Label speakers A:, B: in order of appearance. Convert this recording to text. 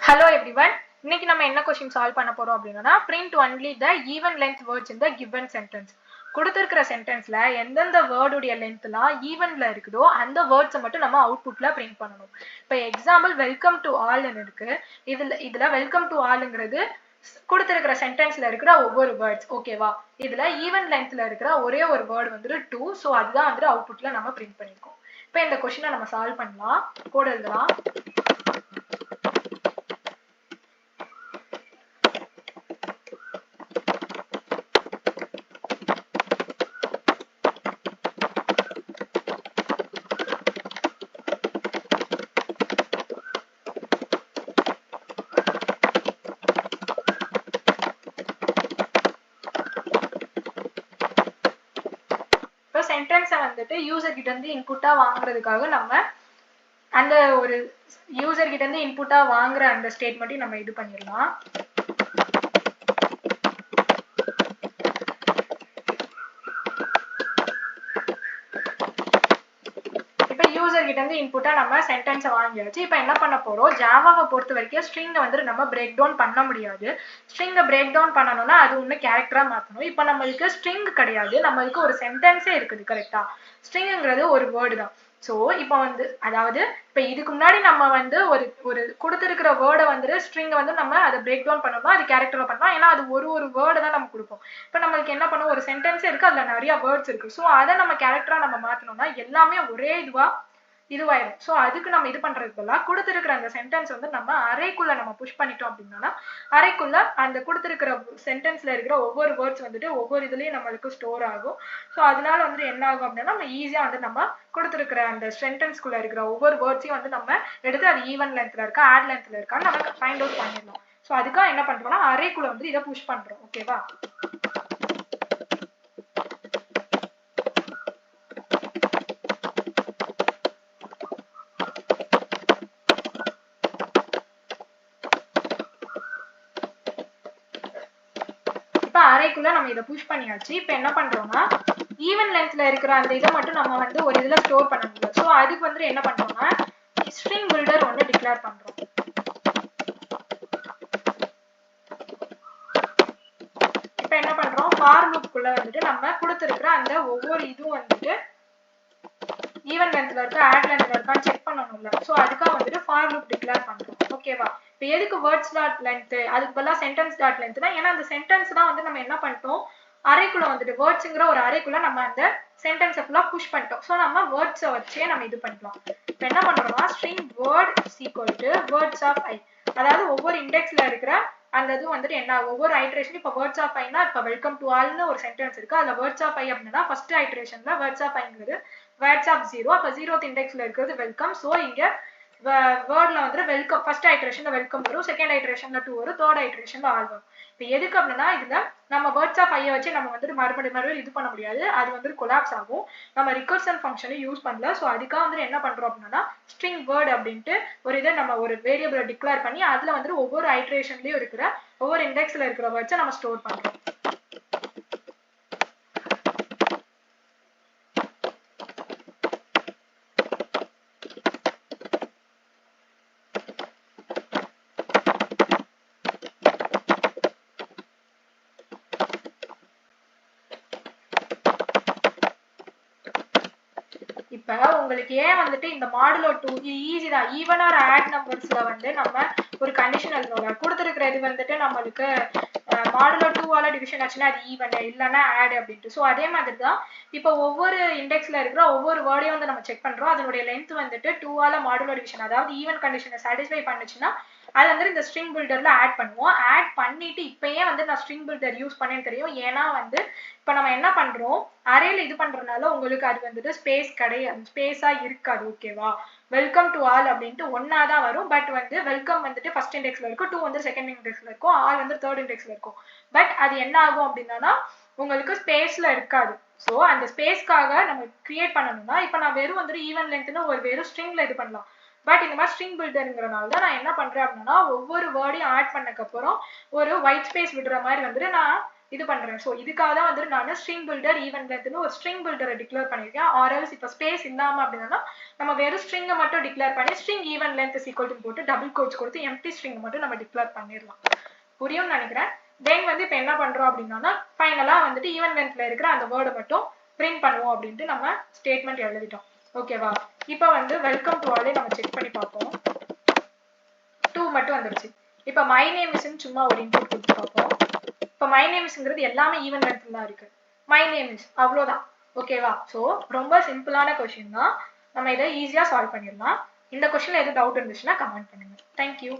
A: Hello everyone. இன்னைக்கு நம்ம என்ன क्वेश्चन சால்வ் பண்ண போறோம் அப்படினா print only the even length words in the given sentence. கொடுத்திருக்கிற சென்டென்ஸ்ல எந்தெந்த வேர்ட் உடைய லெந்த்லாம் ஈவன்ல இருக்குதோ அந்த வேர்ட்ஸ் மட்டும் நம்ம அவுட்புட்ல பிரிண்ட் பண்ணனும். இப்போ எக்ஸாம்பிள் வெல்கம் டு ஆல் ன்னு இருக்கு. இதுல வெல்கம் டு ஆல்ங்கிறது கொடுத்திருக்கிற சென்டென்ஸ்ல இருக்கிற ஒவ்வொரு வேர்ட்ஸ் ஓகேவா. இதுல ஈவன் லெந்த்ல இருக்கிற ஒரே ஒரு வேர்ட் வந்து 2 சோ அதுதான் வந்து அவுட்புட்ல நம்ம பிரிண்ட் பண்ணிருக்கோம். இப்போ இந்த क्वेश्चனை நம்ம சால்வ் பண்ணலாம். கோட் எழுதலாம். சென்டென்ஸை வந்துட்டு யூசர் கிட்ட இருந்து இன்புட்டா வாங்குறதுக்காக நம்ம அந்த ஒரு யூசர் கிட்ட இருந்து இன்புட்டா வாங்குற அந்த ஸ்டேட்மெண்ட்டையும் நம்ம இது பண்ணிடலாம். இப்போ யூசர் கிட்ட இருந்து இன்புட்டா நம்ம சென்டென்ஸை வாங்கியாச்சு. இப்போ என்ன பண்ண போறோம், ஜாவாவை பொறுத்த வரைக்கும் ஸ்ட்ரிங்கை வந்து நம்ம பிரேக் டவுன் பண்ண முடியாது. ஸ்ட்ரிங்கை பிரேக் டவுன் பண்ணணும்னா அது ஒன்று கேரக்டரா மாற்றணும். இப்போ நம்மளுக்கு ஸ்ட்ரிங் கிடையாது, நம்மளுக்கு ஒரு சென்டென்ஸே இருக்குது. கரெக்டா, ஸ்ட்ரிங்கிறது ஒரு வேர்டு தான். ஸோ இப்போ வந்து அதாவது இப்போ இதுக்கு முன்னாடி நம்ம வந்து ஒரு கொடுத்துருக்கிற வேர்டை வந்துட்டு ஸ்ட்ரிங்கை வந்து நம்ம அதை பிரேக் டவுன் பண்ணணும், அது கேரக்டரா பண்ணலாம். ஏன்னா அது ஒரு வேர்டை தான் நம்ம கொடுப்போம். இப்போ நம்மளுக்கு என்ன பண்ணும், ஒரு சென்டென்ஸே இருக்கு, அதுல நிறைய வேர்ட்ஸ் இருக்கு. ஸோ அதை நம்ம கேரக்டரா நம்ம மாத்தணும்னா எல்லாமே ஒரே இதுவாயிரும். ஸோ அதுக்கு நம்ம இது பண்றதுக்கு பதிலா கொடுத்துருக்கிற அந்த சென்டென்ஸ் வந்து நம்ம அரேக்குள்ள நம்ம புஷ் பண்ணிட்டோம் அப்படின்னா அரேக்குள்ள அந்த கொடுத்துருக்கிற சென்டென்ஸ்ல இருக்கிற ஒவ்வொரு வேர்ட்ஸ் வந்துட்டு ஒவ்வொரு இதுலயும் நம்மளுக்கு ஸ்டோர் ஆகும். ஸோ அதனால வந்து என்ன ஆகும் அப்படின்னா நம்ம ஈஸியா வந்து நம்ம கொடுத்துருக்கிற அந்த சென்டென்ஸ்குள்ள இருக்கிற ஒவ்வொரு வேர்ட்ஸையும் வந்து நம்ம எடுத்து அது ஈவன் லென்த்ல இருக்கா ஆட் லென்த்ல இருக்கான்னு நம்ம ஃபைண்ட் அவுட் பண்ணிடலாம். ஸோ அதுக்காக என்ன பண்றோம்னா அரேக்குள்ள வந்து இதை புஷ் பண்றோம். ஓகேவா. அரேக்குள்ள நம்ம இதை புஷ் பண்ணியாச்சு. இப்போ என்ன பண்றோம்னா ஈவன் லென்த்ல இருக்கிற அந்த இதை மட்டும் நம்ம வந்து ஒரு இதுல ஸ்டோர் பண்ண முடியல. ஸோ அதுக்கு வந்து என்ன பண்றோம்னா ஸ்ட்ரிங் பில்டர் ஒன்று டிக்ளேர் பண்றோம். இப்போ என்ன பண்றோம், ஃபார் லூப்குள்ள வந்துட்டு நம்ம கொடுத்துருக்கிற அந்த ஒவ்வொரு இதுவும் வந்துட்டு ஈவன் லென்த்ல இருக்கா ஆட் லென்த்ல இருக்கான்னு செக் பண்ணணும்ல. ஸோ அதுக்காக வந்துட்டு ஃபார் லூப் டிக்ளேர் பண்றோம். ஓகேவா. இப்போ எதுக்கு வேர்ட்ஸ் டாட் லென்த், அதுக்கு பதிலாக சென்டென்ஸ் டாட் லென்த் தான். ஏன்னா அந்த சென்டென்ஸ் தான் வந்து நம்ம என்ன பண்ணிட்டோம், அரேக்குள்ள வந்துட்டு வேர்ட்ஸ்ங்கிற ஒரு அரேக்குள்ள நம்ம அந்த சென்டென்ஸை ஃபுல்லா புஷ் பண்ணிட்டோம். ஸோ நம்ம வேர்ட்ஸை வச்சே நம்ம இது பண்ணிக்கலாம். இப்போ என்ன பண்றோம்னா string word equal to words of i, அதாவது ஒவ்வொரு இண்டெக்ஸ்ல இருக்கிற அந்த இது வந்துட்டு என்ன ஒவ்வொரு ஐட்ரேஷன். இப்போ வேர்ட்ஸ் ஆஃப் ஐனா இப்போ வெல்கம் டு ஆல்னு ஒரு சென்டென்ஸ் இருக்கு, அதுல வேர்ட்ஸ் ஆஃப் ஐ அப்படின்னா ஃபர்ஸ்ட் ஐட்ரேஷன்ல வேர்ட்ஸ் ஆஃப் ஐங்கிறது வேர்ட்ஸ் ஆஃப் 0, அப்போ 0th இண்டெக்ஸ்ல இருக்கிறது வெல்கம். ஸோ இங்க வேர்ட்ல வந்து வெல்கம் ஃபர்ஸ்ட் ஐட்ரேஷன்ல வெல்கம் வரும், செகண்ட் ஐட்ரேஷன்ல 2 வரும், தேர்ட் ஐட்ரேஷன்ல ஆல் வரும். இப்போ எதுக்கு அப்படின்னா இதுல நம்ம வேர்ட்ஸ் ஆஃப் ஐயை வச்சு நம்ம வந்துட்டு மறுபடியும் இது பண்ண முடியாது, அது வந்து கொலாப்ஸ் ஆகும். நம்ம ரிகர்சன் ஃபங்க்ஷனை யூஸ் பண்ணல. ஸோ அதுக்காக வந்து என்ன பண்றோம் அப்படின்னா ஸ்ட்ரிங் வேர்ட் அப்படின்ட்டு ஒரு இதை நம்ம ஒரு வேரியபிளை டிக்ளேர் பண்ணி அதுல வந்துட்டு ஒவ்வொரு ஐட்ரேஷன்லயும் இருக்கிற ஒவ்வொரு இண்டெக்ஸ்ல இருக்கிற வேர்ட்ஸை நம்ம ஸ்டோர் பண்றோம். இப்ப உங்களுக்கு ஏன் வந்துட்டு இந்த மாடுலோ 2 ஈஸி தான். ஈவன் ஆர் ஆட் நம்பர்ஸ்ல வந்து நம்ம ஒரு கண்டிஷன் எழுதணும். கொடுத்துருக்கிறது வந்துட்டு நம்மளுக்கு மாடுலோ 2ஆல டிவிஷன் ஆச்சுன்னா அது ஈவன், இல்லைன்னா ஆட் அப்படின்ட்டு. ஸோ அதே மாதிரி தான் இப்போ ஒவ்வொரு இண்டெக்ஸ்ல இருக்கிற ஒவ்வொரு வேர்டையும் வந்து நம்ம செக் பண்றோம். அதனுடைய லென்த் வந்துட்டு 2ஆல மாடுலோ டிவிஷன், அதாவது ஈவன் கண்டிஷனை சாட்டிஸ்ஃபை பண்ணுச்சுன்னா அது வந்து இந்த ஸ்ட்ரிங் பில்டர்ல ஆட் பண்ணுவோம். ஆட் பண்ணிட்டு இப்பயே வந்து நான் ஸ்ட்ரிங் பில்டர் யூஸ் பண்ணேன்னு தெரியும். ஏன்னா வந்து இப்ப நம்ம என்ன பண்றோம், அரேல இது பண்றதுனால உங்களுக்கு அது வந்துட்டு ஸ்பேஸ் கிடையாது, ஸ்பேஸா இருக்காது. ஓகேவா. வெல்கம் டு ஆல் அப்படின்ட்டு ஒன்னா தான் வரும். பட் வந்து வெல்கம் வந்துட்டு ஃபர்ஸ்ட் இண்டெக்ஸ்ல இருக்கும், 2 வந்து செகண்ட் இண்டெக்ஸ்ல இருக்கும், ஆல் வந்து தேர்ட் இண்டெக்ஸ்ல இருக்கும். பட் அது என்ன ஆகும் அப்படின்னா உங்களுக்கு ஸ்பேஸ்ல இருக்காது. ஸோ அந்த ஸ்பேஸ்க்காக நம்ம கிரியேட் பண்ணணும்னா இப்ப நான் வெறும் வந்துட்டு ஈவன் லென்த்னு ஒரு வெறும் ஸ்ட்ரிங்ல இது பண்ணலாம். பட் இந்த மாதிரி ஸ்ட்ரிங் பில்டர்ங்கிறனால தான் நான் என்ன பண்றேன் அப்படின்னா ஒவ்வொரு வேர்டையும் ஆட் பண்ணக்கு அப்புறம் ஒரு ஒயிட் ஸ்பேஸ் விடுற மாதிரி வந்துட்டு நான் இது பண்றேன். ஸோ இதுக்காக தான் வந்துட்டு நான் ஸ்ட்ரிங் பில்டர் ஈவன் லென்த்னு ஒரு ஸ்ட்ரிங் பில்டரை டிக்ளேர் பண்ணியிருக்கேன். ஆர்எல்ஸ் இப்போ ஸ்பேஸ் இல்லாம அப்படின்னா நம்ம வெறும் ஸ்ட்ரிங்கை மட்டும் டிக்ளேர் பண்ணி string even length is equal to போட்டு டபுள் கோட்ஸ் கொடுத்து எம்டி ஸ்ட்ரிங் மட்டும் நம்ம டிக்ளேர் பண்ணிடலாம். புரியும்னு நினைக்கிறேன். தென் வந்து இப்போ என்ன பண்றோம் அப்படின்னா ஃபைனலா வந்துட்டு ஈவன் லென்த்ல இருக்கிற அந்த வேர்டை மட்டும் பிரிண்ட் பண்ணுவோம் அப்படின்ட்டு நம்ம ஸ்டேட்மெண்ட் எழுதிட்டோம். ஓகேவா? இப்போ வந்து வெல்கம் டு ஆலே நம்ம செக் பண்ணி பார்ப்போம். 2 மட்டும் வந்துருச்சு. இப்போ மை நேம் இஸ்ன்னு சும்மா ஒரு இன்புட் கொடுத்து பார்ப்போம். இப்போ மை நேம் இஸ்ங்கிறது எல்லாமே ஈவன் லென்த்ல தான் இருக்கு. மை நேம் இஸ் அவ்வளோதான். ஓகேவா? ஸோ ரொம்ப சிம்பிளான கொஸ்டின் தான். நம்ம இதை ஈஸியாக சால்வ் பண்ணிடலாம். இந்த கொஸ்டின்ல எது டவுட் இருந்துச்சுன்னா கமெண்ட் பண்ணுங்க. தேங்க்யூ.